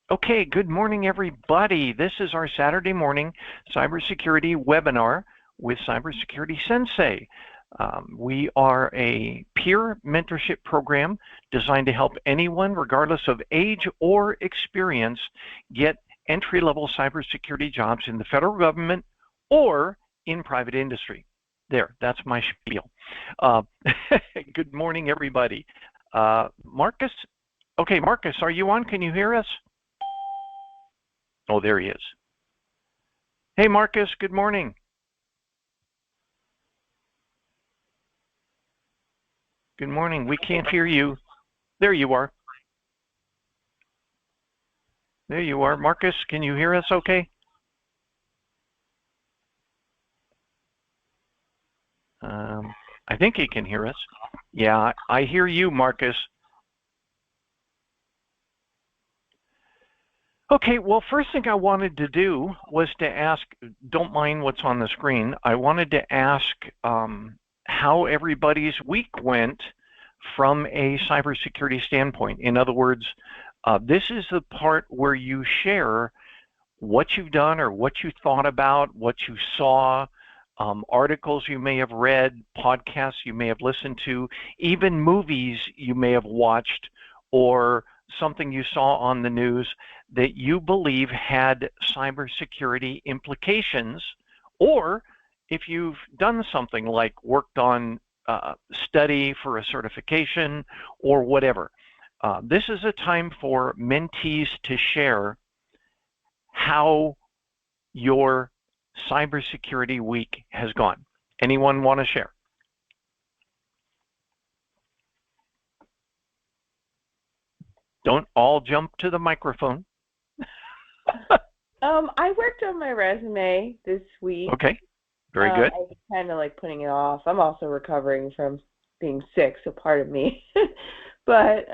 Okay, good morning, everybody. This is our Saturday morning cybersecurity webinar with CyberSecurity Sensei. We are a peer mentorship program designed to help anyone, regardless of age or experience, get entry-level cybersecurity jobs in the federal government or in private industry. There, that's my spiel. Good morning, everybody. Marcus? Okay, Marcus, are you on? Can you hear us? Oh, there he is. Hey, Marcus, good morning. Good morning. We can't hear you. There you are. There you are. Marcus, can you hear us okay? I think he can hear us. Yeah, I hear you, Marcus. Okay, well, first thing I wanted to do was to ask, don't mind what's on the screen, I wanted to ask how everybody's week went from a cybersecurity standpoint. In other words, this is the part where you share what you've done or what you thought about, what you saw, articles you may have read, podcasts you may have listened to, even movies you may have watched, or something you saw on the news that you believe had cybersecurity implications, or if you've done something like worked on study for a certification or whatever. This is a time for mentees to share how your cybersecurity week has gone. Anyone want to share? Don't all jump to the microphone. I worked on my resume this week. Okay, very good. I was kind of like putting it off. I'm also recovering from being sick, so pardon me. But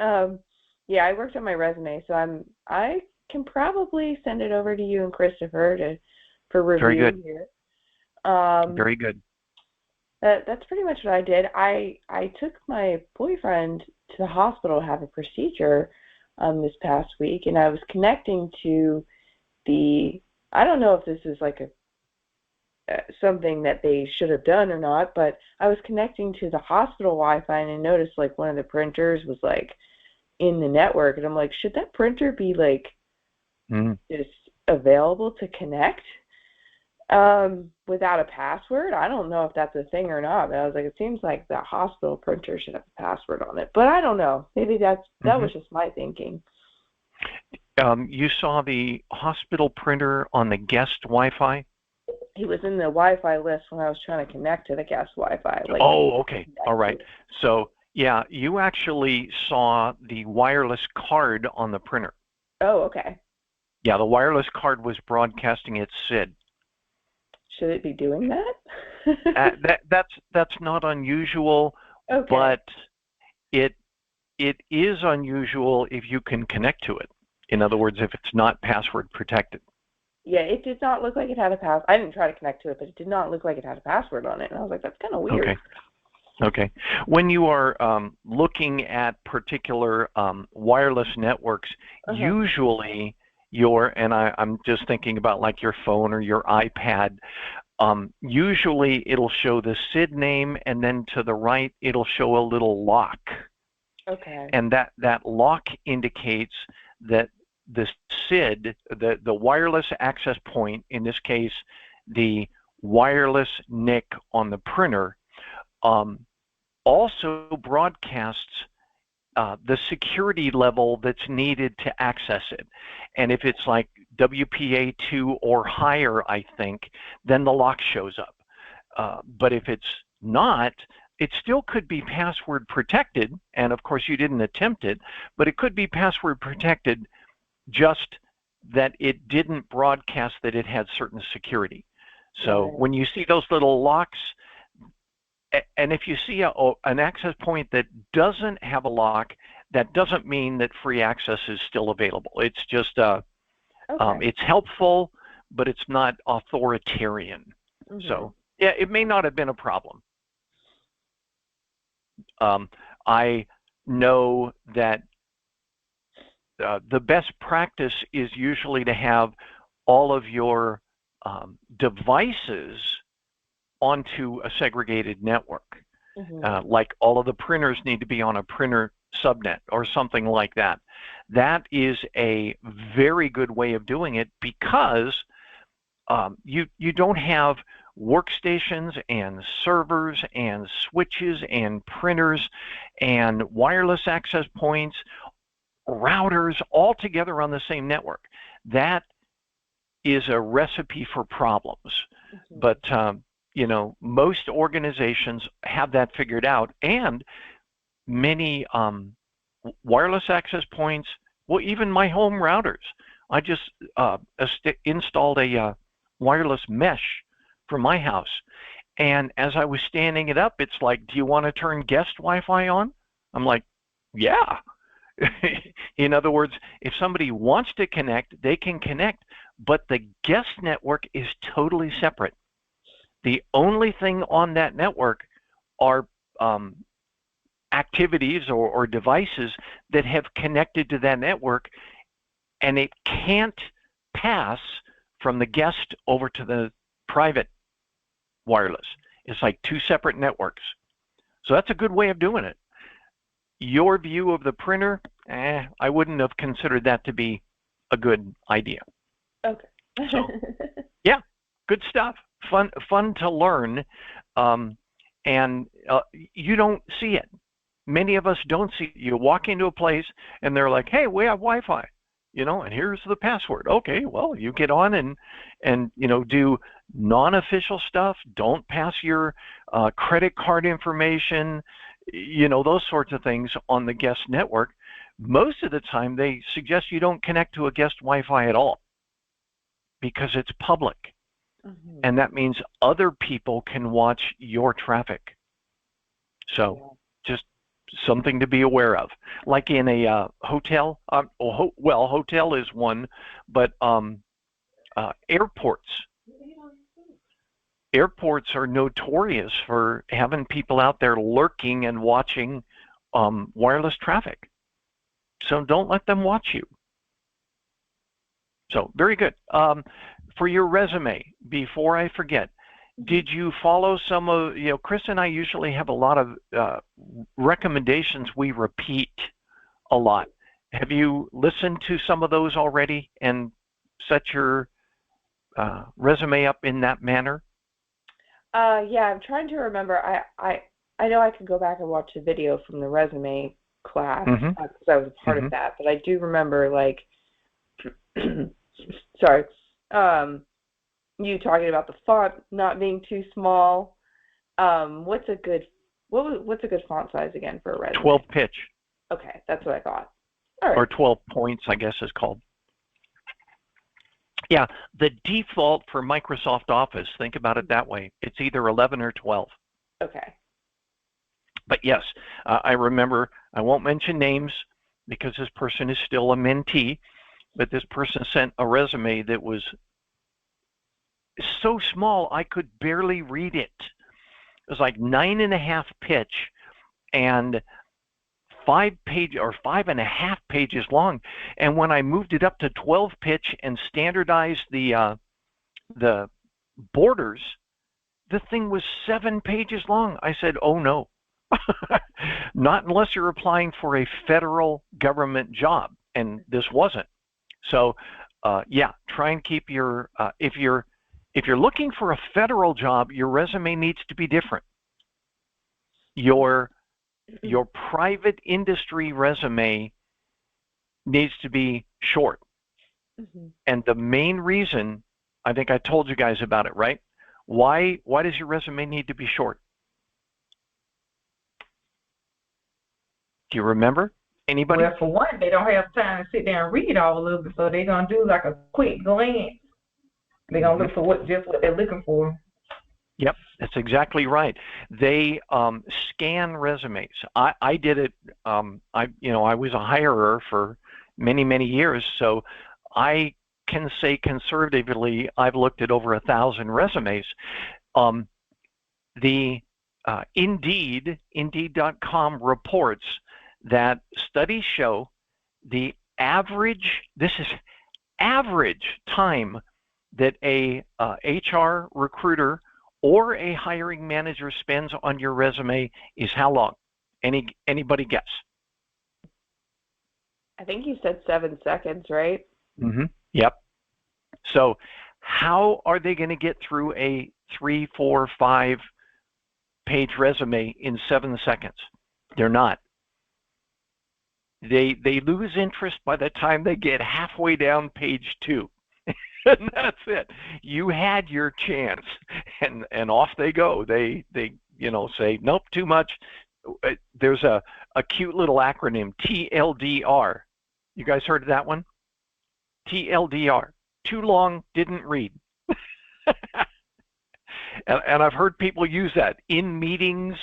yeah, I worked on my resume, so I can probably send it over to you and Christopher for review very good. here. Very good. That's pretty much what I did. I took my boyfriend to the hospital to have a procedure this past week, and I was connecting to I don't know if this is like something that they should have done or not, but I was connecting to the hospital Wi-Fi, and I noticed like one of the printers was like in the network, and I'm like, should that printer be like just available to connect without a password? I don't know if that's a thing or not, but I was like, it seems like the hospital printer should have a password on it, but I don't know. Maybe that was just my thinking. You saw the hospital printer on the guest Wi-Fi? He was in the Wi-Fi list when I was trying to connect to the guest Wi-Fi. Like, oh, okay. All right. So, yeah, you actually saw the wireless card on the printer. Oh, okay. Yeah, the wireless card was broadcasting its SID. Should it be doing that? That's not unusual, okay. But it is unusual if you can connect to it. In other words, if it's not password protected. Yeah, it did not look like it had a password. I didn't try to connect to it, but it did not look like it had a password on it. And I was like, that's kind of weird. Okay. Okay. When you are looking at particular wireless networks, usually I'm just thinking about like your phone or your iPad, usually it'll show the SID name, and then to the right, it'll show a little lock. Okay. And that lock indicates that the SID, the wireless access point, in this case, the wireless NIC on the printer, also broadcasts the security level that's needed to access it. And if it's like WPA2 or higher, I think, then the lock shows up. But if it's not, it still could be password protected. And of course, you didn't attempt it, but it could be password protected, just that it didn't broadcast that it had certain security. So when you see those little locks, and if you see an access point that doesn't have a lock, that doesn't mean that free access is still available. It's just it's helpful, but it's not authoritarian. So yeah, it may not have been a problem. I know that the best practice is usually to have all of your devices onto a segregated network. Like all of the printers need to be on a printer subnet or something like that. That is a very good way of doing it, because you don't have workstations and servers and switches and printers and wireless access points, routers all together on the same network. That is a recipe for problems. But you know, most organizations have that figured out, and many wireless access points, well, even my home routers. I just installed a wireless mesh for my house, and as I was standing it up, it's like, do you want to turn guest Wi-Fi on? I'm like, yeah. In other words, if somebody wants to connect, they can connect, but the guest network is totally separate. The only thing on that network are activities or devices that have connected to that network, and it can't pass from the guest over to the private wireless. It's like two separate networks. So that's a good way of doing it. Your view of the printer, I wouldn't have considered that to be a good idea. Okay. So, yeah, good stuff. Fun to learn, and you don't see it. Many of us don't see it. You walk into a place and they're like, "Hey, we have Wi-Fi, you know, and here's the password." Okay, well, you get on and you know, do non-official stuff. Don't pass your credit card information, you know, those sorts of things on the guest network. Most of the time, they suggest you don't connect to a guest Wi-Fi at all because it's public. And that means other people can watch your traffic. So just something to be aware of. Like in a hotel, well, hotel is one, but airports. Airports are notorious for having people out there lurking and watching wireless traffic. So don't let them watch you. So very good. For your resume, before I forget, did you follow some of, you know, Chris and I usually have a lot of recommendations we repeat a lot. Have you listened to some of those already and set your resume up in that manner? Yeah, I'm trying to remember. I know I could go back and watch a video from the resume class because I was a part of that, but I do remember, like, sorry, you talking about the font not being too small. What's a good font size again for a resume? 12 pitch. Okay, that's what I thought. All right. Or 12 points, I guess is called. Yeah, the default for Microsoft Office, think about it that way. It's either 11 or 12. Okay. But yes, I remember, I won't mention names because this person is still a mentee, but this person sent a resume that was so small I could barely read it. It was like 9.5 pitch and 5-page or 5.5 pages long. And when I moved it up to 12 pitch and standardized the borders, the thing was 7 pages long. I said, "Oh no." Not unless you're applying for a federal government job, and this wasn't. So yeah, try and keep your if you're looking for a federal job, your resume needs to be different. Your private industry resume needs to be short. And the main reason, I think I told you guys about it, right? Why does your resume need to be short? Do you remember? Anybody? Well, for one, they don't have time to sit there and read all of it, so they're gonna do like a quick glance. They're gonna look for what they're looking for. Yep, that's exactly right. They scan resumes. I did it. I was a hirer for many years, so I can say conservatively I've looked at over 1,000 resumes. The Indeed.com reports that studies show the this is average time that a HR recruiter or a hiring manager spends on your resume is how long? Anybody guess? I think you said 7 seconds, right? Yep. So how are they going to get through a 3, 4, 5-page resume in 7 seconds? They're not. They lose interest by the time they get halfway down page 2. And that's it. You had your chance, and off they go. They say nope, too much. There's a cute little acronym, TLDR. You guys heard of that one? TLDR. Too long, didn't read. and I've heard people use that in meetings,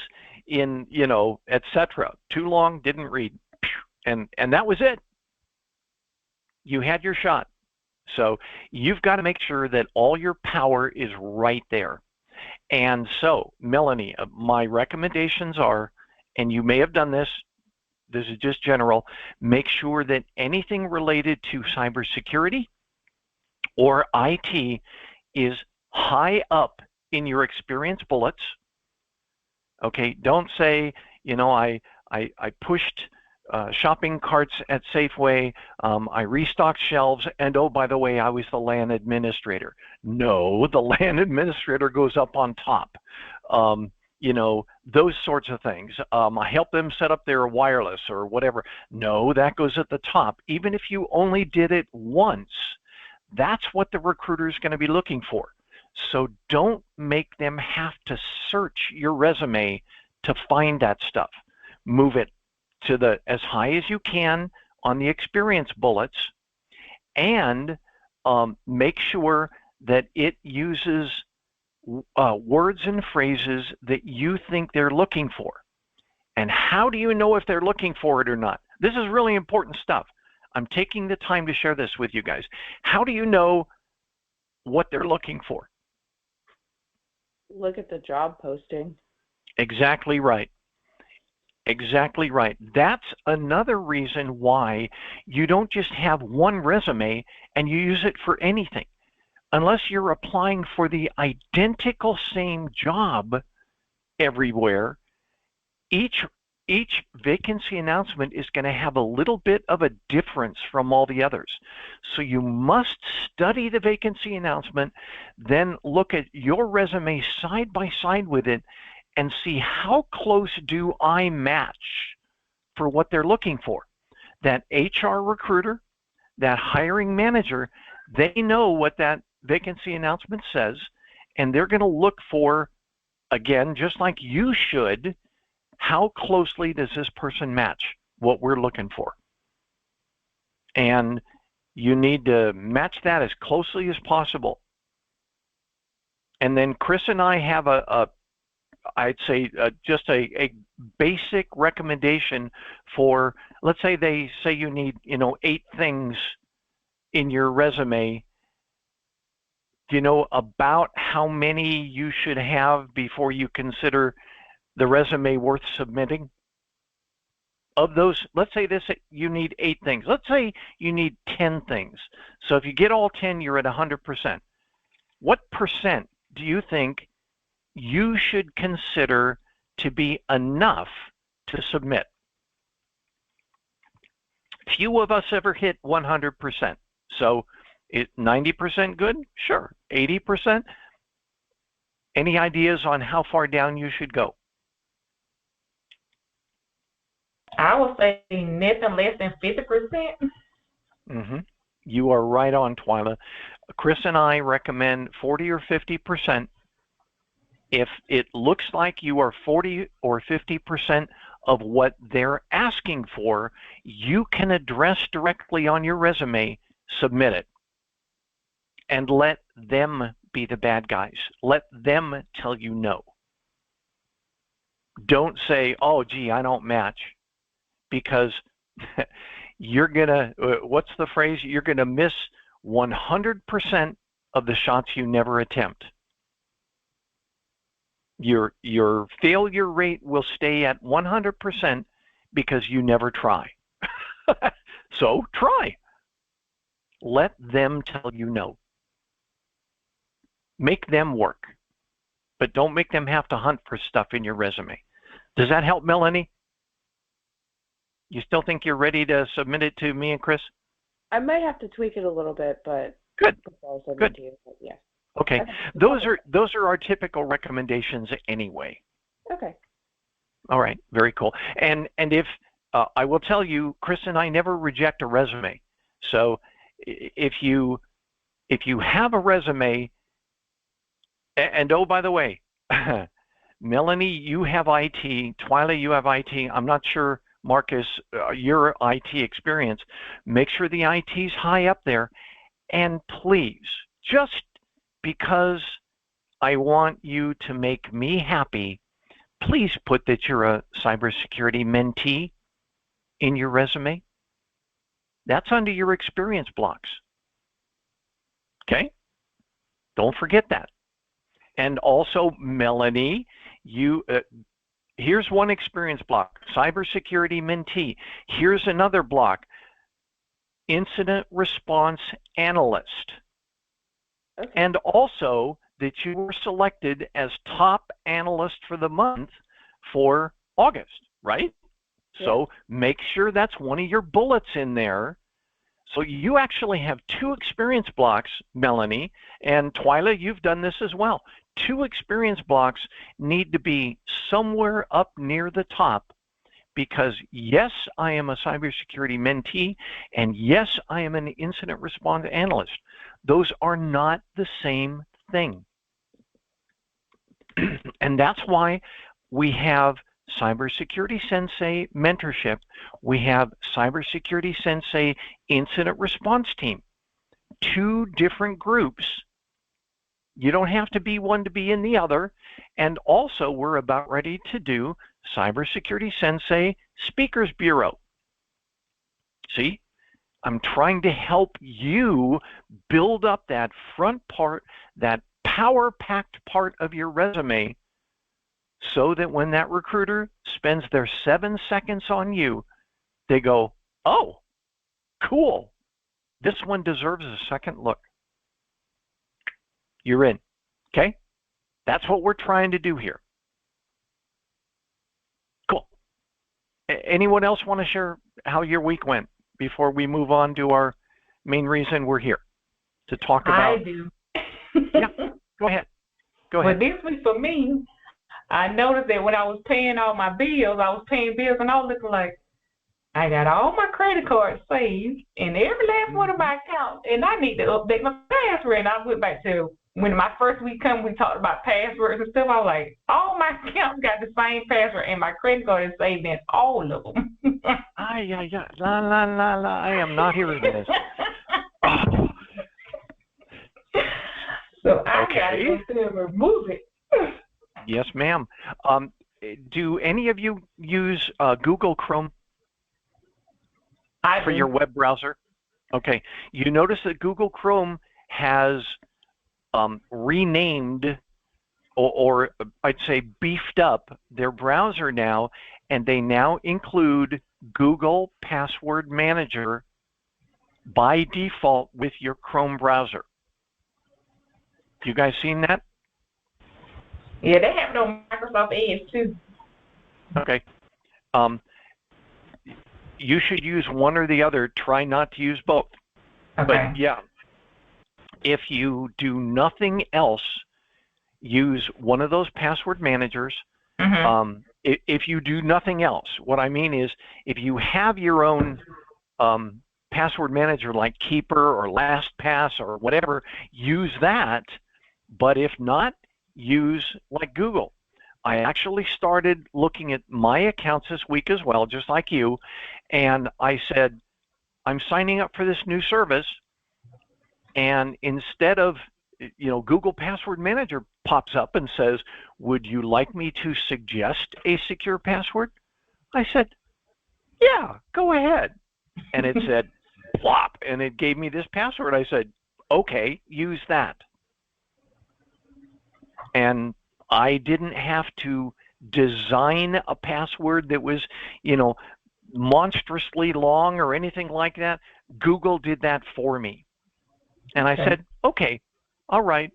in etc. Too long, didn't read, and that was it. You had your shot. So you've got to make sure that all your power is right there. And so, Melanie, my recommendations are, and you may have done this is just general, make sure that anything related to cybersecurity or IT is high up in your experience bullets. Okay, don't say, I pushed shopping carts at Safeway, I restocked shelves, and oh, by the way, I was the LAN administrator. No, the LAN administrator goes up on top. Those sorts of things. I helped them set up their wireless or whatever. No, that goes at the top. Even if you only did it once, that's what the recruiter is going to be looking for. So don't make them have to search your resume to find that stuff. Move it to as high as you can on the experience bullets, and make sure that it uses words and phrases that you think they're looking for. And how do you know if they're looking for it or not? This is really important stuff. I'm taking the time to share this with you guys. How do you know what they're looking for? Look at the job posting. Exactly right. Exactly right. That's another reason why you don't just have one resume and you use it for anything. Unless you're applying for the identical same job everywhere, each vacancy announcement is going to have a little bit of a difference from all the others. So you must study the vacancy announcement, then look at your resume side by side with it and see how close do I match for what they're looking for. That HR recruiter, that hiring manager, they know what that vacancy announcement says, and they're going to look for, again, just like you should, how closely does this person match what we're looking for? And you need to match that as closely as possible. And then Chris and I have I'd say just a basic recommendation for, let's say they say you need 8 things in your resume. Do you know about how many you should have before you consider the resume worth submitting? Of those, let's say you need 8 things. Let's say you need 10 things. So if you get all 10, you're at 100%. What percent do you think you should consider to be enough to submit? Few of us ever hit 100%. So 90% good? Sure. 80%? Any ideas on how far down you should go? I would say nothing less than 50%. You are right on, Twyla. Chris and I recommend 40 or 50%. If it looks like you are 40 or 50% of what they're asking for, you can address directly on your resume, submit it, and let them be the bad guys. Let them tell you no. Don't say, oh, gee, I don't match, because you're going to, what's the phrase? You're going to miss 100% of the shots you never attempt. Your failure rate will stay at 100% because you never try. So try. Let them tell you no. Make them work, but don't make them have to hunt for stuff in your resume. Does that help, Melanie? You still think you're ready to submit it to me and Chris? I might have to tweak it a little bit, but good. Good. Yeah. Okay. Those are our typical recommendations anyway. Okay. All right. Very cool. And if I will tell you, Chris and I never reject a resume. So if you have a resume, and oh, by the way, Melanie, you have IT. Twyla, you have IT. I'm not sure, Marcus, your IT experience. Make sure the IT's high up there. And please, just because I want you to make me happy, please put that you're a cybersecurity mentee in your resume. That's under your experience blocks. Okay? Don't forget that. And also, Melanie, here's one experience block, cybersecurity mentee. Here's another block, incident response analyst. Okay. And also that you were selected as top analyst for the month for August, right? Yeah. So make sure that's one of your bullets in there. So you actually have 2 experience blocks, Melanie, and Twyla, you've done this as well. 2 experience blocks need to be somewhere up near the top because yes, I am a cybersecurity mentee, and yes, I am an incident response analyst. Those are not the same thing. And that's why we have CyberSecurity Sensei mentorship. We have CyberSecurity Sensei incident response team. 2 different groups. You don't have to be one to be in the other. And also, we're about ready to do CyberSecurity Sensei Speakers Bureau. See, I'm trying to help you build up that front part, that power-packed part of your resume, so that when that recruiter spends their 7 seconds on you, they go, oh, cool. This one deserves a second look. You're in. Okay? That's what we're trying to do here. Cool. Anyone else want to share how your week went before we move on to our main reason we're here to talk about? I do. Yeah, go ahead. Go ahead. Well, this week for me, I noticed that when I was paying all my bills, I was paying bills and I was looking like, I got all my credit cards saved in every last one of my accounts, and I need to update my password. And I went back to when my first week come, we talked about passwords and stuff. I was like, all my accounts got the same password, and my credit card is saved in all of them. Yeah. La. I am not hearing this. Oh. So I got to go through and remove it. Yes, ma'am. Do any of you use Google Chrome for your web browser? Okay. You notice that Google Chrome has renamed or I'd say beefed up their browser now, and they now include Google Password Manager by default with your Chrome browser. You guys seen that? Yeah, they have it on Microsoft Edge too. Okay. You should use one or the other. Try not to use both. Okay. But yeah, if you do nothing else, use one of those password managers. Mm-hmm. If you do nothing else, what I mean is if you have your own password manager like Keeper or LastPass or whatever, use that. But if not, use like Google. I actually started looking at my accounts this week as well, just like you, and I said, I'm signing up for this new service, and instead of, Google Password Manager pops up and says, would you like me to suggest a secure password? I said, yeah, go ahead. And it said, plop, and it gave me this password. I said, okay, use that. And I didn't have to design a password that was, monstrously long or anything like that. Google did that for me. And I said, okay, all right,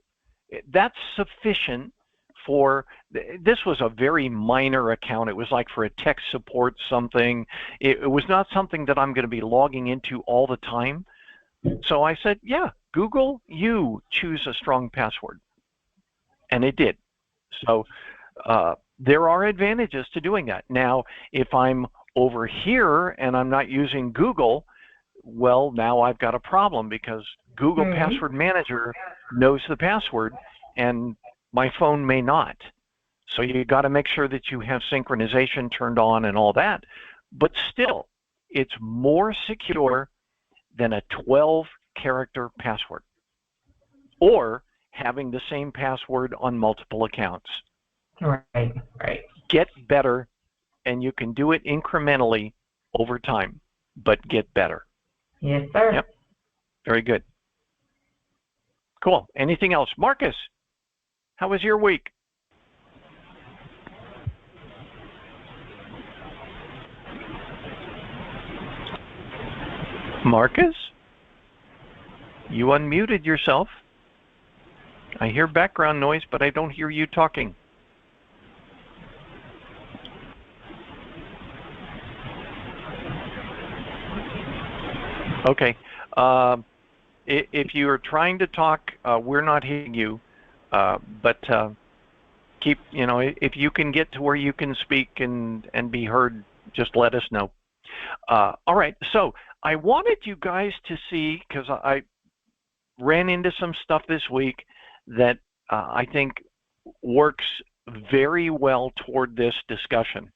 that's sufficient for, this was a very minor account. It was like for a tech support something. It was not something that I'm going to be logging into all the time. So I said, yeah, Google, you choose a strong password. And it did. So there are advantages to doing that. Now, if I'm over here and I'm not using Google, well, now I've got a problem because Google Password Manager knows the password and my phone may not. So you got to make sure that you have synchronization turned on and all that. But still, it's more secure than a 12-character password or having the same password on multiple accounts. Right. Get better, and you can do it incrementally over time, but get better. Yes, sir. Yep. Very good. Cool. Anything else? Marcus, how was your week? Marcus, you unmuted yourself. I hear background noise, but I don't hear you talking. Okay. If you are trying to talk, we're not hearing you. But keep, if you can get to where you can speak and be heard, just let us know. All right. So I wanted you guys to see, because I ran into some stuff this week that I think works very well toward this discussion.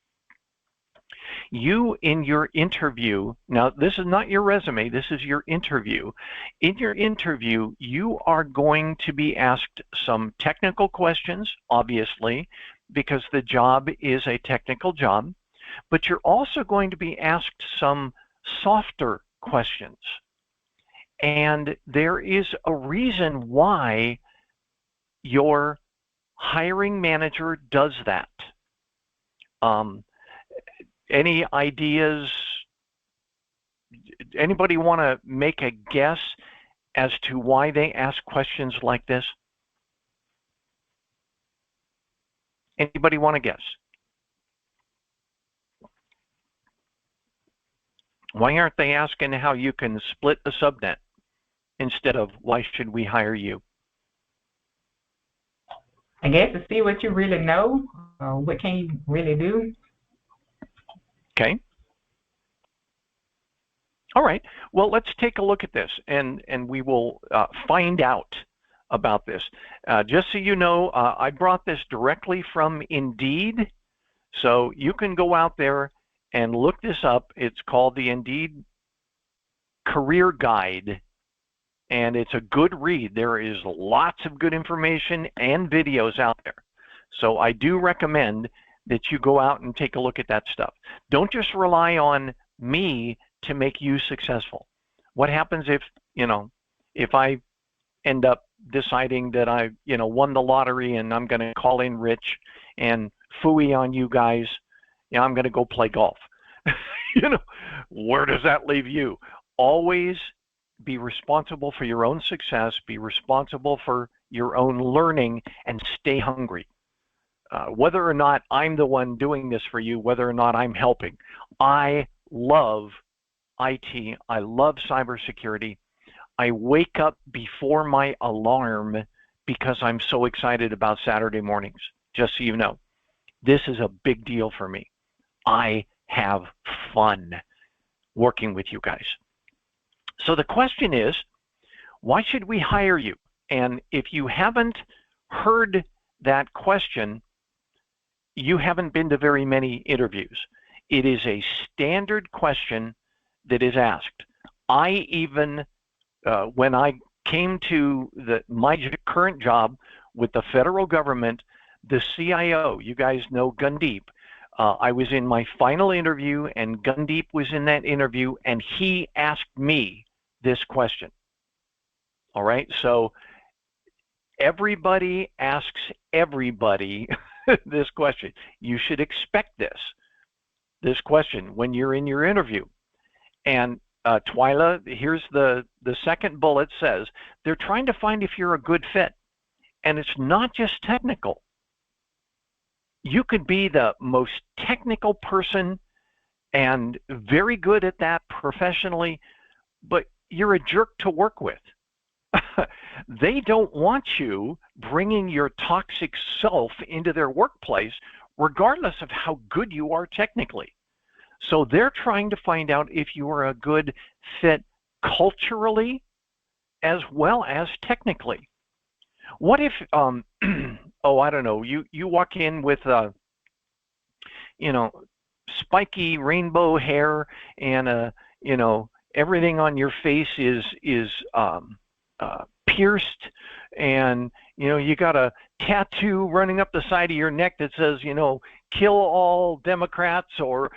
You, in your interview, now this is not your resume, this is your interview. In your interview, you are going to be asked some technical questions, obviously, because the job is a technical job, but you're also going to be asked some softer questions. And there is a reason why your hiring manager does that. Any ideas? Anybody want to make a guess as to why they ask questions like this? Anybody want to guess? Why aren't they asking how you can split a subnet instead of why should we hire you? I guess to see what you really know, what can you really do. Okay. All right. Well, let's take a look at this, and we will find out about this. Just so you know, I brought this directly from Indeed, so you can go out there and look this up. It's called the Indeed Career Guide, and it's a good read. There is lots of good information and videos out there. So I do recommend that you go out and take a look at that stuff. Don't just rely on me to make you successful. What happens if, if I end up deciding that I, won the lottery and I'm going to call in rich and phooey on you guys, I'm going to go play golf. Where does that leave you? Always be responsible for your own success, be responsible for your own learning, and stay hungry. Whether or not I'm the one doing this for you, whether or not I'm helping. I love IT. I love cybersecurity. I wake up before my alarm because I'm so excited about Saturday mornings, just so you know. This is a big deal for me. I have fun working with you guys. So the question is, why should we hire you? And if you haven't heard that question, you haven't been to very many interviews. It is a standard question that is asked. I even, when I came to my current job with the federal government, the CIO, you guys know Gundeep, I was in my final interview and Gundeep was in that interview and he asked me this question. All right, so everybody asks everybody this question. You should expect this. this question when you're in your interview. And Twyla, here's the second bullet says, they're trying to find if you're a good fit. And it's not just technical. You could be the most technical person and very good at that professionally, but you're a jerk to work with. They don't want you bringing your toxic self into their workplace, regardless of how good you are technically. So they're trying to find out if you are a good fit culturally as well as technically. What if, oh, I don't know, you walk in with, spiky rainbow hair and, everything on your face is pierced, and, you got a tattoo running up the side of your neck that says, kill all Democrats, or,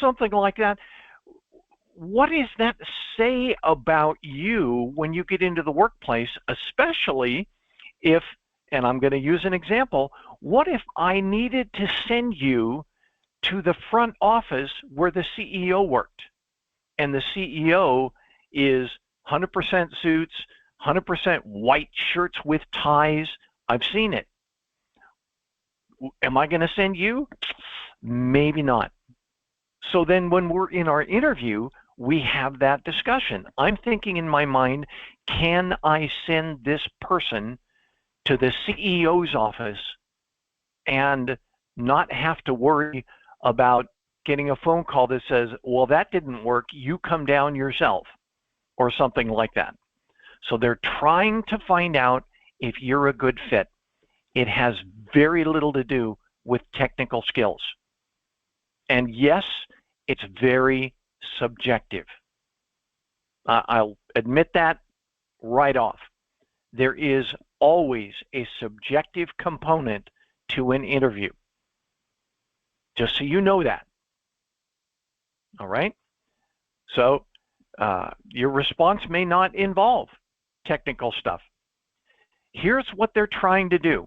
something like that. What does that say about you when you get into the workplace, especially if, and I'm going to use an example, what if I needed to send you to the front office where the CEO worked, and the CEO is 100% suits, 100% white shirts with ties? I've seen it. Am I going to send you? Maybe not. So then when we're in our interview, we have that discussion. I'm thinking in my mind, can I send this person to the CEO's office and not have to worry about getting a phone call that says, well, that didn't work, you come down yourself, or something like that. So they're trying to find out if you're a good fit. It has very little to do with technical skills. And yes, it's very subjective. I'll admit that right off. There is always a subjective component to an interview. Just so you know that. All right? So your response may not involve technical stuff. Here's what they're trying to do.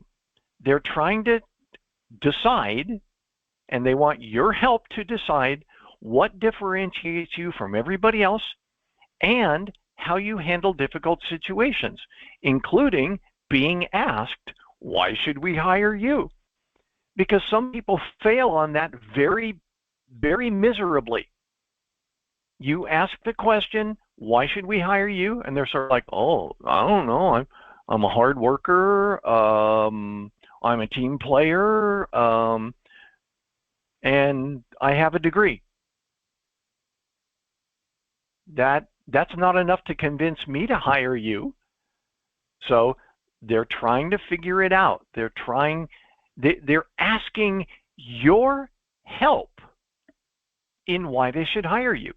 They're trying to decide, and they want your help to decide what differentiates you from everybody else and how you handle difficult situations, including being asked, why should we hire you? Because some people fail on that very, very miserably. You ask the question, why should we hire you? And they're sort of like, oh, I don't know. I'm a hard worker. I'm a team player. And I have a degree. That's not enough to convince me to hire you. So they're trying to figure it out. They're asking your help in why they should hire you.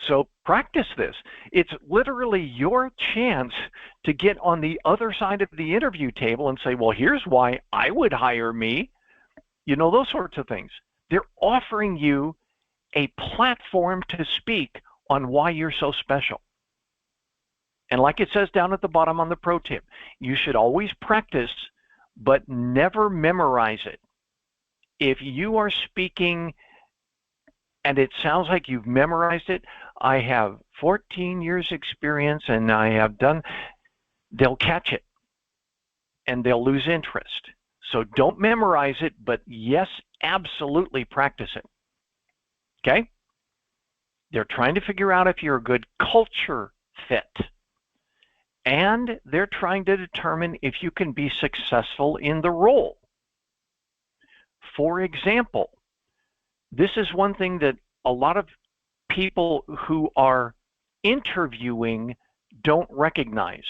So practice this. It's literally your chance to get on the other side of the interview table and say, well, here's why I would hire me. Those sorts of things. They're offering you a platform to speak on why you're so special. And like it says down at the bottom on the pro tip, you should always practice, but never memorize it. If you are speaking and it sounds like you've memorized it, I have 14 years experience and I have done, they'll catch it and they'll lose interest. So don't memorize it, but yes, absolutely practice it. Okay? They're trying to figure out if you're a good culture fit. And they're trying to determine if you can be successful in the role. For example, this is one thing that a lot of people who are interviewing don't recognize.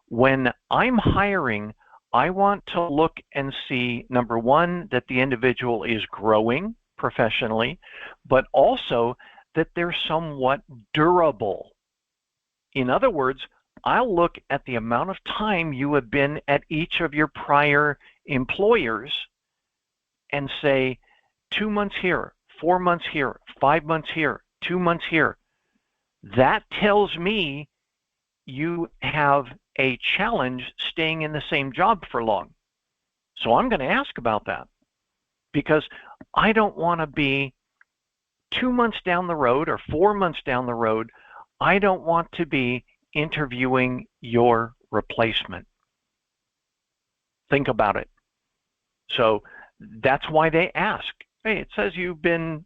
When I'm hiring, I want to look and see, number one, that the individual is growing professionally, but also that they're somewhat durable. In other words, I'll look at the amount of time you have been at each of your prior employers and say, 2 months here, 4 months here, 5 months here, 2 months here. That tells me you have a challenge staying in the same job for long. So I'm going to ask about that, because I don't want to be 2 months down the road or 4 months down the road. I don't want to be interviewing your replacement. Think about it. So that's why they ask. Hey, it says you've been,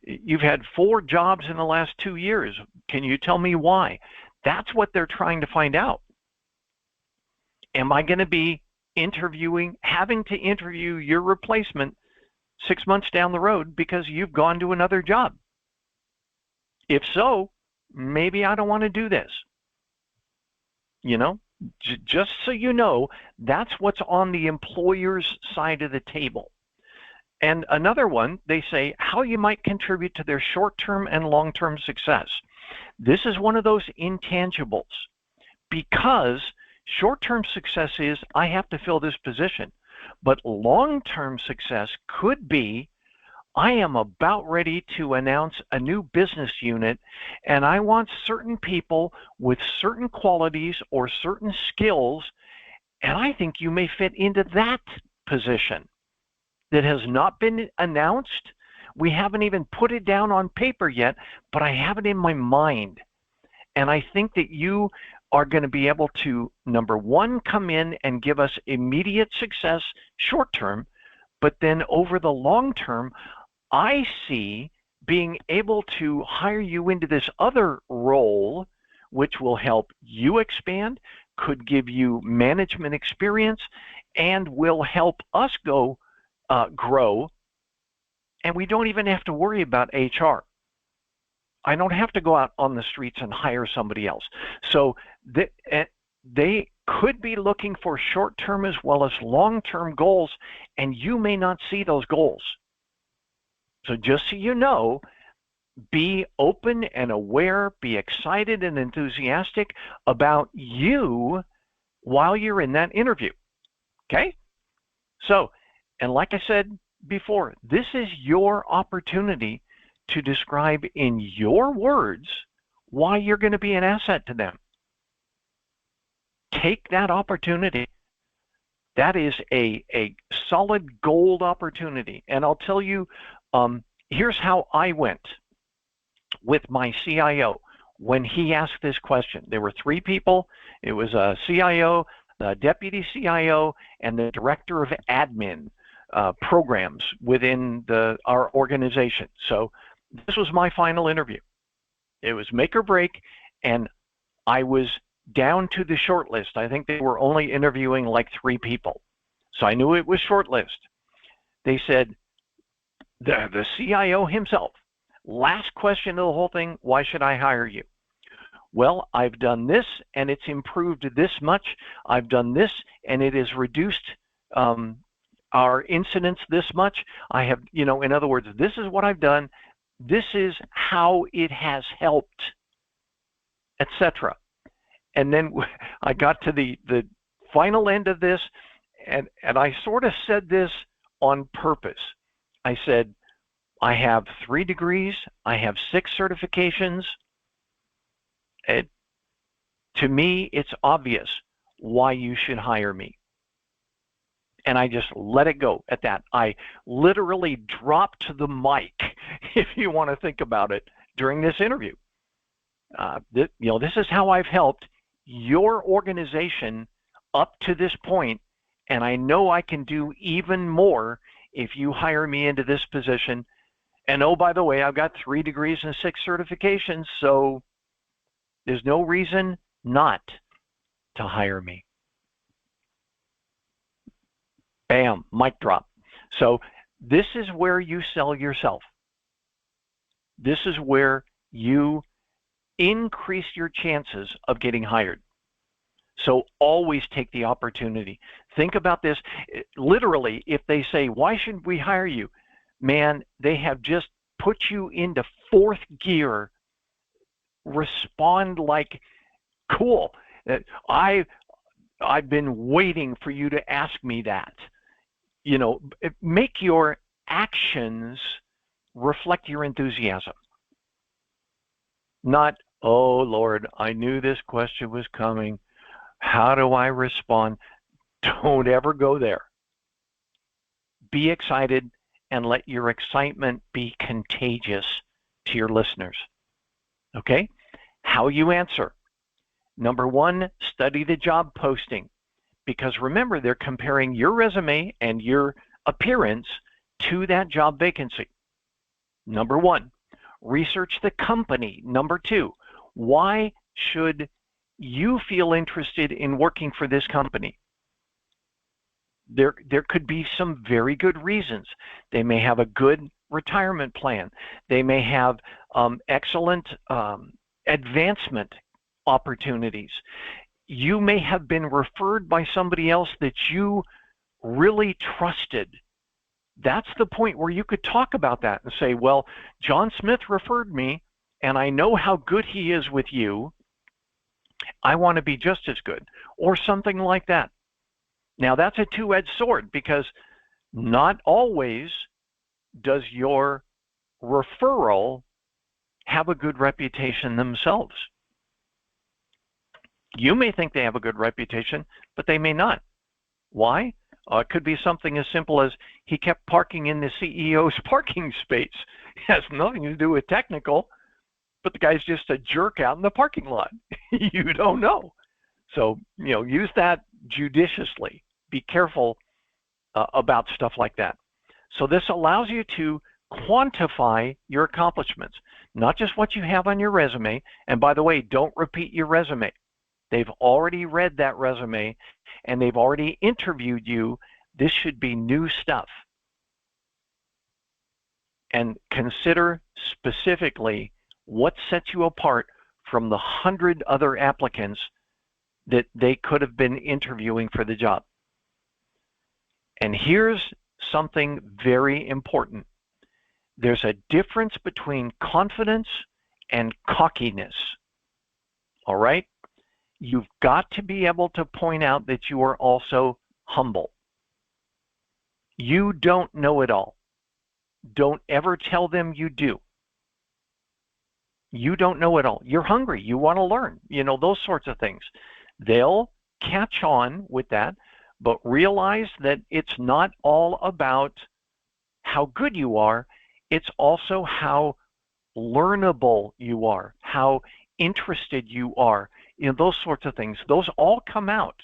you've had 4 jobs in the last 2 years. Can you tell me why? That's what they're trying to find out. Am I going to be having to interview your replacement 6 months down the road because you've gone to another job? If so, maybe I don't want to do this. Just so you know, that's what's on the employer's side of the table. And another one, they say how you might contribute to their short-term and long-term success. This is one of those intangibles, because short-term success is I have to fill this position, but long-term success could be I am about ready to announce a new business unit, and I want certain people with certain qualities or certain skills, and I think you may fit into that position that has not been announced. We haven't even put it down on paper yet, but I have it in my mind. And I think that you are going to be able to, number one, come in and give us immediate success short term, but then over the long term, I see being able to hire you into this other role, which will help you expand, could give you management experience, and will help us grow. And we don't even have to worry about HR. I don't have to go out on the streets and hire somebody else. So they could be looking for short-term as well as long-term goals, and you may not see those goals. So just so you know, be open and aware, be excited and enthusiastic about you while you're in that interview. Okay? So, and like I said before, this is your opportunity to describe in your words why you're going to be an asset to them. Take that opportunity. That is a solid gold opportunity. And I'll tell you, here's how I went with my CIO when he asked this question. There were 3 people. It was a CIO, the deputy CIO, and the director of admin programs within our organization. So this was my final interview. It was make or break, and I was down to the short list. I think they were only interviewing like 3 people. So I knew it was short list. They said, the CIO himself, last question of the whole thing, why should I hire you? Well, I've done this and it's improved this much. I've done this and it has reduced our incidents this much. I have, in other words, this is what I've done. This is how it has helped, etc. And then I got to the final end of this, and I sort of said this on purpose. I said, I have 3 degrees, I have 6 certifications. To me, it's obvious why you should hire me. And I just let it go at that. I literally dropped the mic, if you want to think about it, during this interview. This is how I've helped your organization up to this point, and I know I can do even more if you hire me into this position. And oh, by the way, I've got 3 degrees and 6 certifications, so there's no reason not to hire me. Bam, mic drop. So this is where you sell yourself. This is where you increase your chances of getting hired. So always take the opportunity. Think about this. Literally, if they say, why should we hire you? Man, they have just put you into 4th gear. Respond like, cool. I've been waiting for you to ask me that. Make your actions reflect your enthusiasm. Not, oh, Lord, I knew this question was coming. How do I respond? Don't ever go there. Be excited and let your excitement be contagious to your listeners. Okay? How you answer. Number one, study the job posting. Because remember, they're comparing your resume and your appearance to that job vacancy. Number one, research the company. Number two, why should you feel interested in working for this company? There could be some very good reasons. They may have a good retirement plan. They may have excellent advancement opportunities. You may have been referred by somebody else that you really trusted. That's the point where you could talk about that and say, well, John Smith referred me, and I know how good he is with you. I want to be just as good, or something like that. Now, that's a two-edged sword, because not always does your referral have a good reputation themselves. You may think they have a good reputation, but they may not. Why? It could be something as simple as he kept parking in the CEO's parking space. It has nothing to do with technical, but the guy's just a jerk out in the parking lot. You don't know. So, use that judiciously. Be careful about stuff like that. So this allows you to quantify your accomplishments, not just what you have on your resume. And by the way, don't repeat your resume. They've already read that resume and they've already interviewed you. This should be new stuff. And consider specifically what sets you apart from the 100 other applicants that they could have been interviewing for the job. And here's something very important. There's a difference between confidence and cockiness. All right? You've got to be able to point out that you are also humble. You don't know it all. Don't ever tell them you do. You don't know it all. You're hungry. You want to learn. Those sorts of things. They'll catch on with that, but realize that it's not all about how good you are. It's also how learnable you are, how interested you are. Those sorts of things. Those all come out.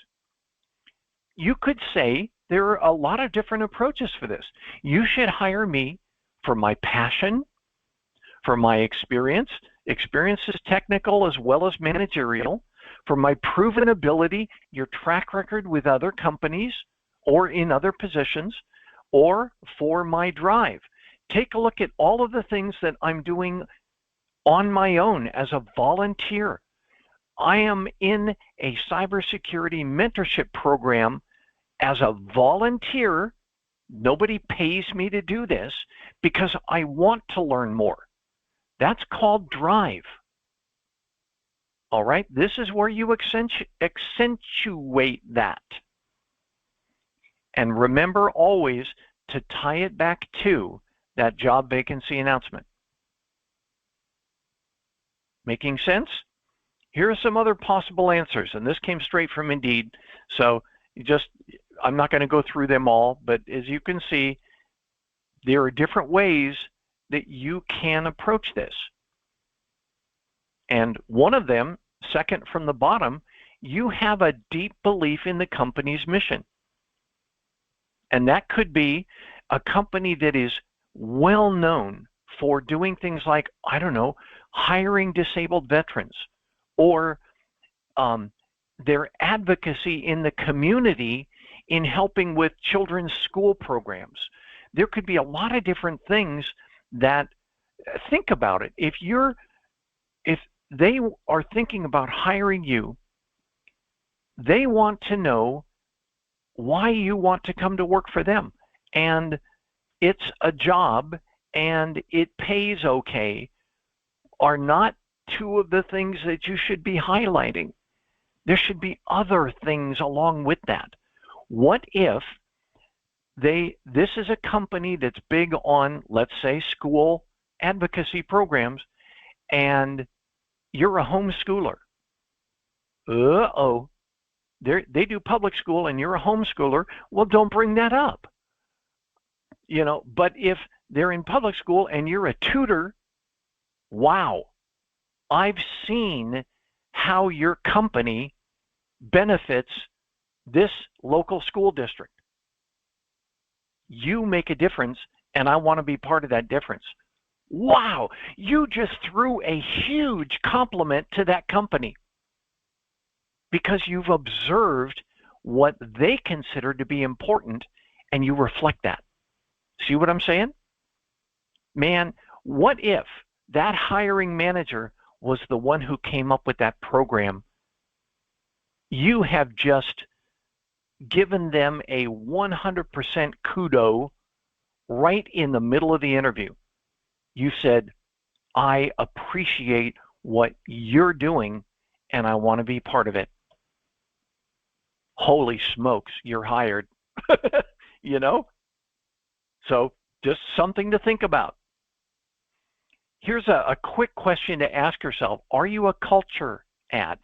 You could say there are a lot of different approaches for this. You should hire me for my passion, for my experience. Experience is technical as well as managerial. For my proven ability, your track record with other companies or in other positions, or for my drive. Take a look at all of the things that I'm doing on my own as a volunteer. I am in a cybersecurity mentorship program as a volunteer. Nobody pays me to do this because I want to learn more. That's called drive. All right, this is where you accentuate that. And remember always to tie it back to that job vacancy announcement. Making sense? Here are some other possible answers, and this came straight from Indeed. So I'm not going to go through them all, but as you can see, there are different ways that you can approach this. And one of them, second from the bottom, you have a deep belief in the company's mission. And that could be a company that is well known for doing things like, hiring disabled veterans, or their advocacy in the community in helping with children's school programs. There could be a lot of different things that, think about it. If they are thinking about hiring you, they want to know why you want to come to work for them. And it's a job and it pays okay are not two of the things that you should be highlighting. There should be other things along with that. What if this is a company that's big on, let's say, school advocacy programs, and you're a homeschooler? They do public school and you're a homeschooler. Well, don't bring that up. But if they're in public school and you're a tutor, wow, I've seen how your company benefits this local school district. You make a difference, and I want to be part of that difference. Wow, you just threw a huge compliment to that company because you've observed what they consider to be important, and you reflect that. See what I'm saying? Man, what if that hiring manager was the one who came up with that program? You have just given them a 100% kudo right in the middle of the interview. You said, I appreciate what you're doing, and I want to be part of it. Holy smokes, you're hired. So just something to think about. Here's a quick question to ask yourself. Are you a culture ad?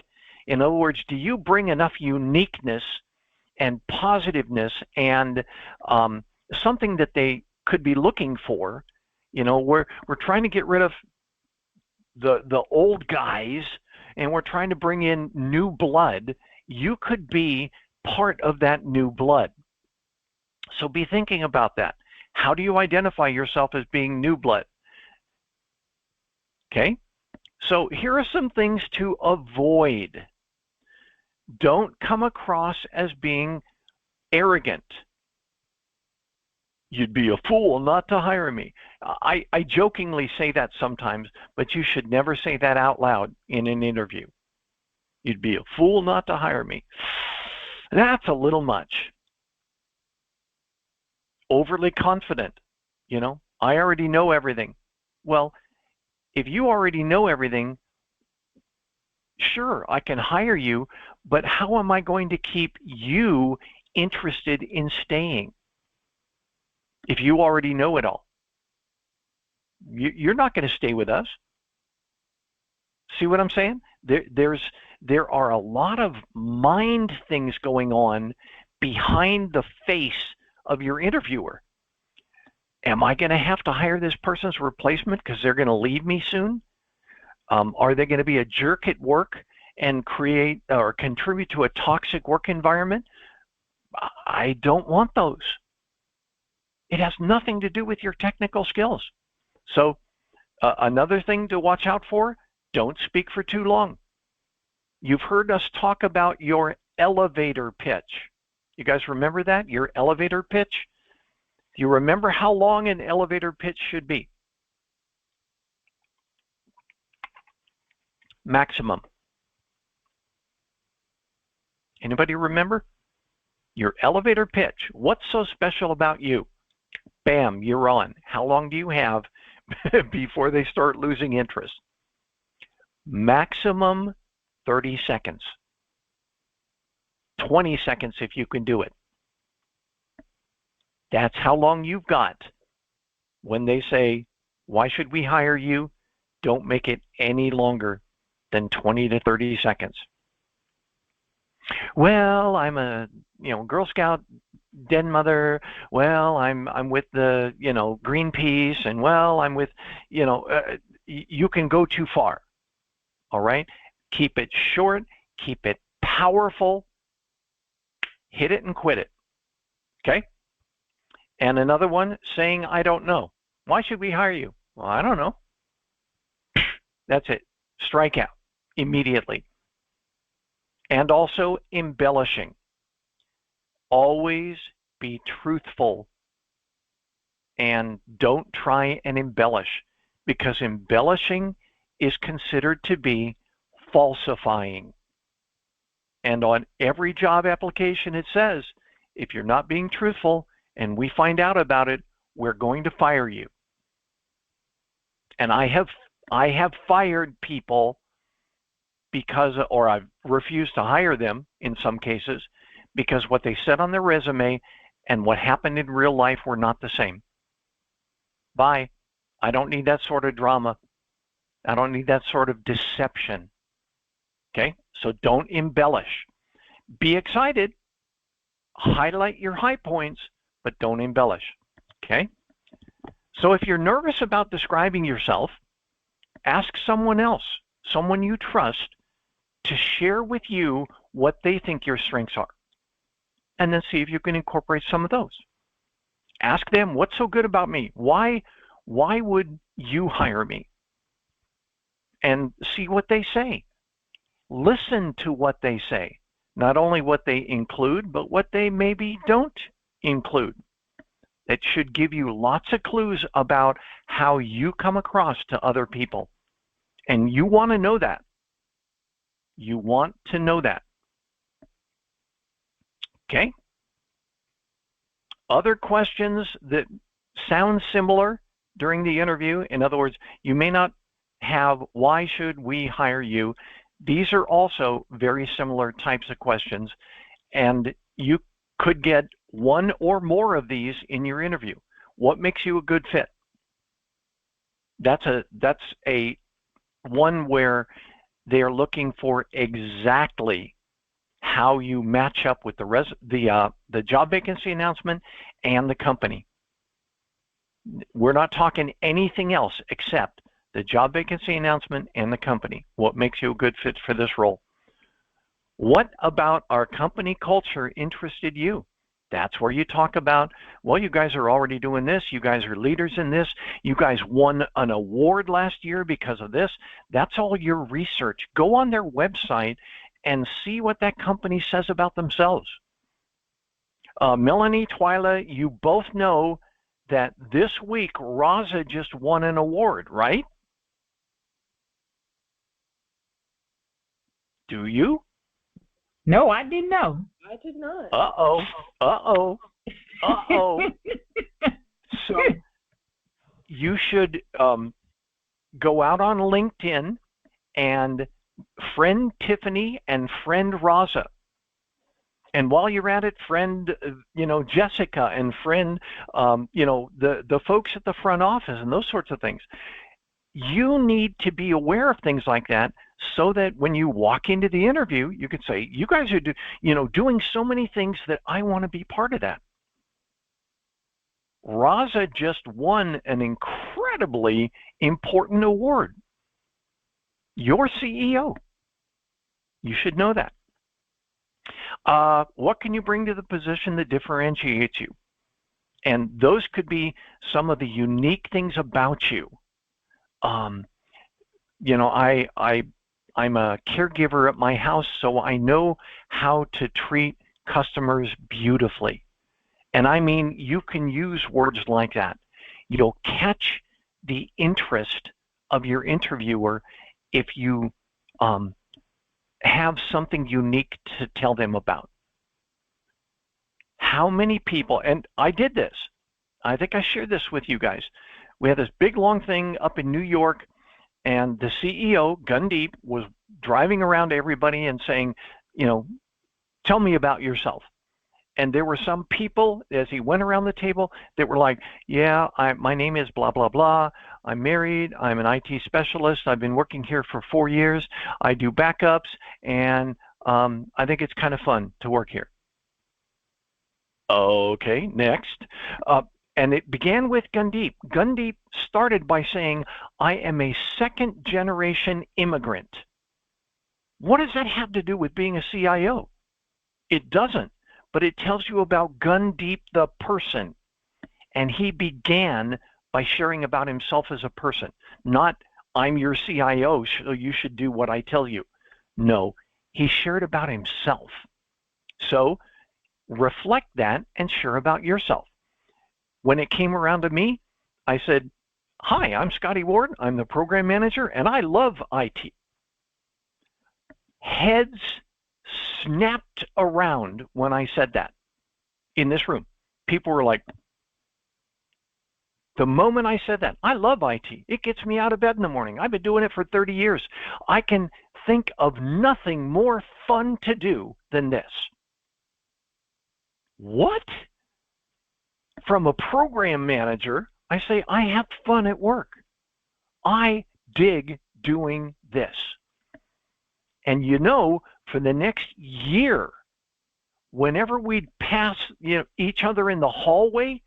In other words, do you bring enough uniqueness and positiveness and something that they could be looking for? We're trying to get rid of the old guys, and we're trying to bring in new blood. You could be part of that new blood. So be thinking about that. How do you identify yourself as being new blood? Okay, so here are some things to avoid. Don't come across as being arrogant. You'd be a fool not to hire me. I jokingly say that sometimes, but you should never say that out loud in an interview. You'd be a fool not to hire me. That's a little much. Overly confident. I already know everything. Well, if you already know everything, sure, I can hire you, but how am I going to keep you interested in staying if you already know it all? You're not going to stay with us. See what I'm saying? There are a lot of mind things going on behind the face of your interviewer. Am I going to have to hire this person's replacement because they're going to leave me soon? Are they going to be a jerk at work and create or contribute to a toxic work environment? I don't want those. It has nothing to do with your technical skills. So another thing to watch out for, don't speak for too long. You've heard us talk about your elevator pitch. You guys remember that? Your elevator pitch? Do you remember how long an elevator pitch should be? Maximum. Anybody remember? Your elevator pitch. What's so special about you? Bam, you're on. How long do you have before they start losing interest? Maximum 30 seconds. 20 seconds if you can do it. That's how long you've got. When they say, why should we hire you? Don't make it any longer than 20 to 30 seconds. Well, I'm a Girl Scout den mother. Well, I'm with the Greenpeace, and well, I'm with you can go too far. All right, keep it short, keep it powerful, hit it and quit it. Okay. And another one, saying I don't know. Why should we hire you? Well, I don't know. That's it. Strike out immediately. And also embellishing. Always be truthful and don't try and embellish, because embellishing is considered to be falsifying. And on every job application it says, if you're not being truthful and we find out about it, we're going to fire you. And I have fired people because, or I've refused to hire them in some cases, because what they said on their resume and what happened in real life were not the same. Bye. I don't need that sort of drama. I don't need that sort of deception. Okay? So don't embellish. Be excited. Highlight your high points, but don't embellish. Okay? So if you're nervous about describing yourself, ask someone else, someone you trust, to share with you what they think your strengths are. And then see if you can incorporate some of those. Ask them, what's so good about me? Why would you hire me? And see what they say. Listen to what they say. Not only what they include, but what they maybe don't include. That should give you lots of clues about how you come across to other people. And you want to know that. You want to know that. Okay? Other questions that sound similar during the interview, in other words, you may not have, why should we hire you? These are also very similar types of questions, and you could get one or more of these in your interview. What makes you a good fit? That's a one where they are looking for exactly how you match up with the job vacancy announcement and the company. We're not talking anything else except the job vacancy announcement and the company. What makes you a good fit for this role? What about our company culture interested you? That's where you talk about, well, you guys are already doing this. You guys are leaders in this. You guys won an award last year because of this. That's all your research. Go on their website and see what that company says about themselves. Melanie, Twyla, you both know that this week Raza just won an award, right? Do you? No, I didn't know. I did not. Uh-oh. Uh-oh. Uh-oh. So you should go out on LinkedIn and friend Tiffany and friend Raza. And while you're at it, friend, Jessica and friend, the folks at the front office and those sorts of things. You need to be aware of things like that so that when you walk into the interview, you can say, you guys are doing so many things that I want to be part of that. Raza just won an incredibly important award. You're CEO. You should know that. What can you bring to the position that differentiates you? And those could be some of the unique things about you. I'm a caregiver at my house, so I know how to treat customers beautifully. And I mean, you can use words like that. You'll catch the interest of your interviewer if you have something unique to tell them about. How many people, and I did this, I think I shared this with you guys. We had this big long thing up in New York, and the CEO, Gundeep, was driving around to everybody and saying, tell me about yourself. And there were some people, as he went around the table, that were like, yeah, my name is blah, blah, blah. I'm married. I'm an IT specialist. I've been working here for 4 years. I do backups, and I think it's kind of fun to work here. Okay, next. And it began with Gundeep. Gundeep started by saying, I am a second-generation immigrant. What does that have to do with being a CIO? It doesn't, but it tells you about Gundeep the person. And he began by sharing about himself as a person, not I'm your CIO, so you should do what I tell you. No, he shared about himself. So reflect that and share about yourself. When it came around to me, I said, hi, I'm Scotty Ward. I'm the program manager, and I love IT. Heads snapped around when I said that in this room. People were like, the moment I said that, I love IT. It gets me out of bed in the morning. I've been doing it for 30 years. I can think of nothing more fun to do than this. What? From a program manager, I say, I have fun at work. I dig doing this. And for the next year, whenever we'd pass each other in the hallway,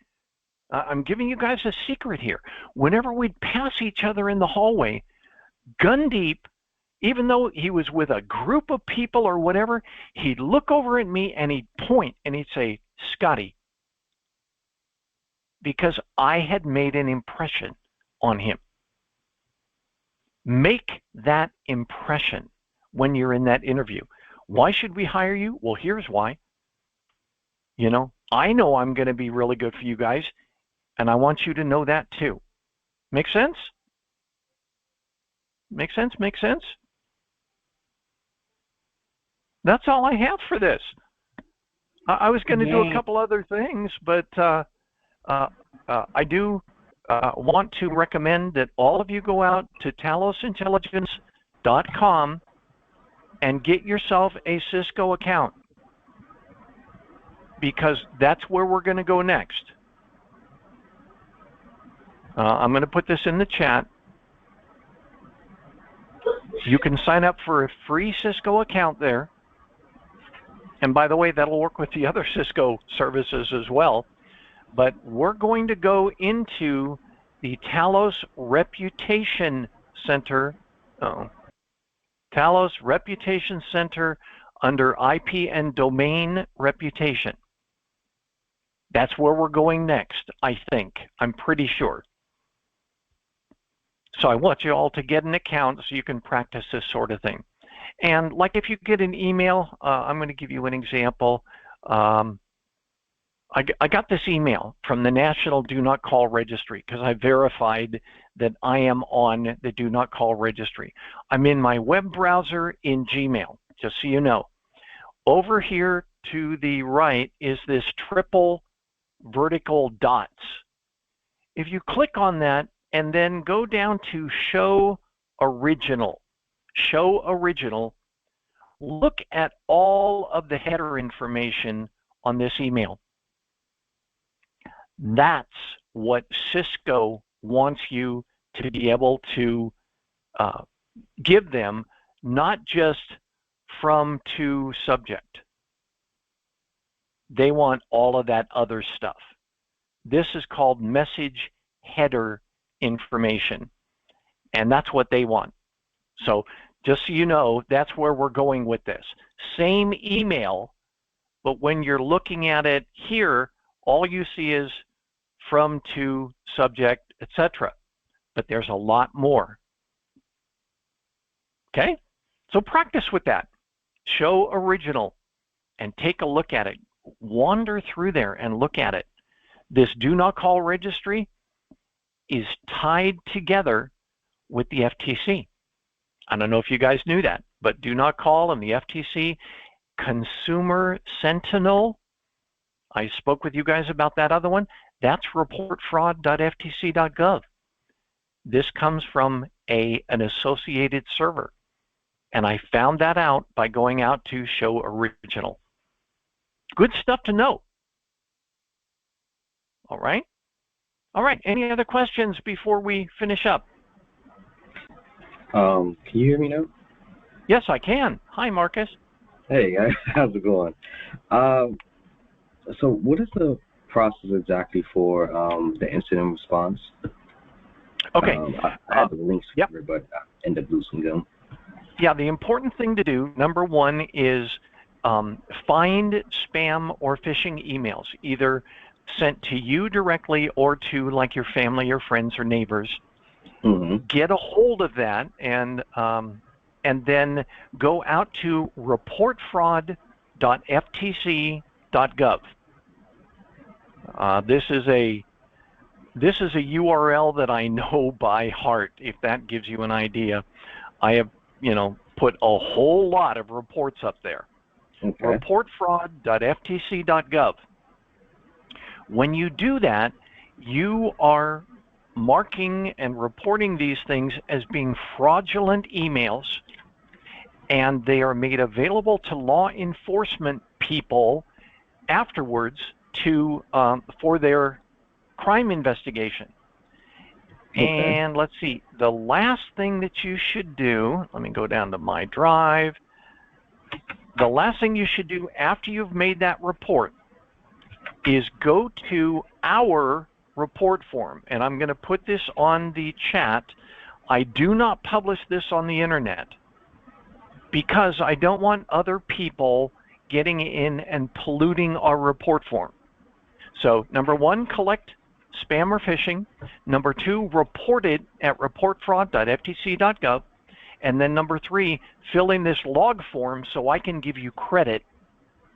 I'm giving you guys a secret here. Whenever we'd pass each other in the hallway, gun deep, even though he was with a group of people or whatever, he'd look over at me and he'd point and he'd say, Scotty, because I had made an impression on him. Make that impression when you're in that interview. Why should we hire you? Well, here's why. You know I'm going to be really good for you guys, and I want you to know that too. Make sense? Make sense? Make sense? That's all I have for this. I was going to do a couple other things, but I do want to recommend that all of you go out to talosintelligence.com and get yourself a Cisco account, because that's where we're going to go next. I'm going to put this in the chat. You can sign up for a free Cisco account there. And by the way, that'll work with the other Cisco services as well. But we're going to go into the Talos Reputation Center. Talos Reputation Center under IP and Domain Reputation. That's where we're going next, I think. I'm pretty sure. So I want you all to get an account so you can practice this sort of thing. And like if you get an email, I'm going to give you an example. I got this email from the National Do Not Call Registry because I verified that I am on the Do Not Call Registry. I'm in my web browser in Gmail, just so you know. Over here to the right is this triple vertical dots. If you click on that and then go down to Show Original, look at all of the header information on this email. That's what Cisco wants you to be able to give them, not just from to subject. They want all of that other stuff. This is called message header information, and that's what they want. So just so you know, that's where we're going with this. Same email, but when you're looking at it here, all you see is from to subject, etc. But there's a lot more. Okay? So practice with that. Show original and take a look at it. Wander through there and look at it. This Do Not Call registry is tied together with the FTC. I don't know if you guys knew that, but Do Not Call and the FTC, Consumer Sentinel, I spoke with you guys about that other one. That's reportfraud.ftc.gov. This comes from an associated server. And I found that out by going out to Show Original. Good stuff to know. All right. All right. Any other questions before we finish up? Can you hear me now? Yes, I can. Hi, Marcus. Hey, how's it going? So what is the process exactly for the incident response? Okay. I had the links for it, but I ended up losing them. Yeah, the important thing to do, number one, is find spam or phishing emails, either sent to you directly or to like your family or friends or neighbors. Mm-hmm. Get a hold of that and then go out to reportfraud.ftc.gov. This is a URL that I know by heart, if that gives you an idea. I have, put a whole lot of reports up there. Okay. Reportfraud.ftc.gov. When you do that, you are marking and reporting these things as being fraudulent emails, and they are made available to law enforcement people afterwards for their crime investigation. Okay. And let's see, the last thing that you should do, let me go down to my drive. The last thing you should do after you've made that report is go to our report form, and I'm going to put this on the chat. I do not publish this on the internet because I don't want other people getting in and polluting our report form. So number one, collect spam or phishing. Number two, report it at reportfraud.ftc.gov. And then number three, fill in this log form so I can give you credit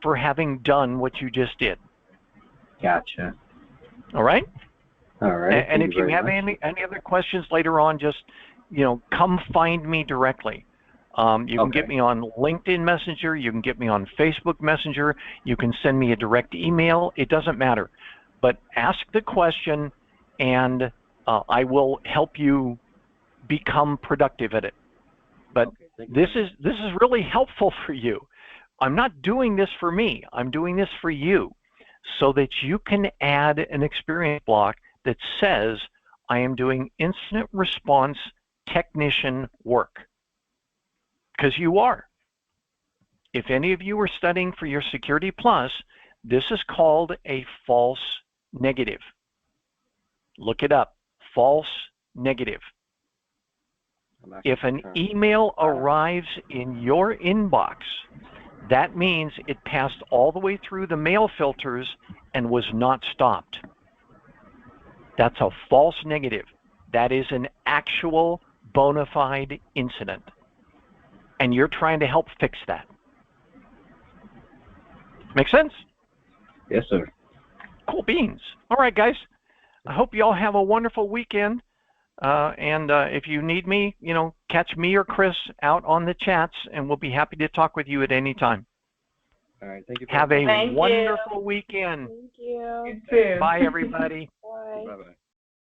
for having done what you just did. Gotcha. All right? All right. And if you have any other questions later on, just, come find me directly. You can get me on LinkedIn Messenger. You can get me on Facebook Messenger. You can send me a direct email. It doesn't matter. But ask the question, and I will help you become productive at it. But this is really helpful for you. I'm not doing this for me. I'm doing this for you so that you can add an experience block that says I am doing incident response technician work. Because you are. If any of you are studying for your Security Plus, this is called a false negative. Look it up. False negative. If an email arrives in your inbox, that means it passed all the way through the mail filters and was not stopped. That's a false negative. That is an actual bona fide incident. And you're trying to help fix that. Make sense? Yes, sir. Cool beans. All right, guys. I hope you all have a wonderful weekend. And if you need me, catch me or Chris out on the chats, and we'll be happy to talk with you at any time. All right. Thank you. Have a wonderful weekend. Thank you. You too. Bye, everybody. Bye. Bye-bye.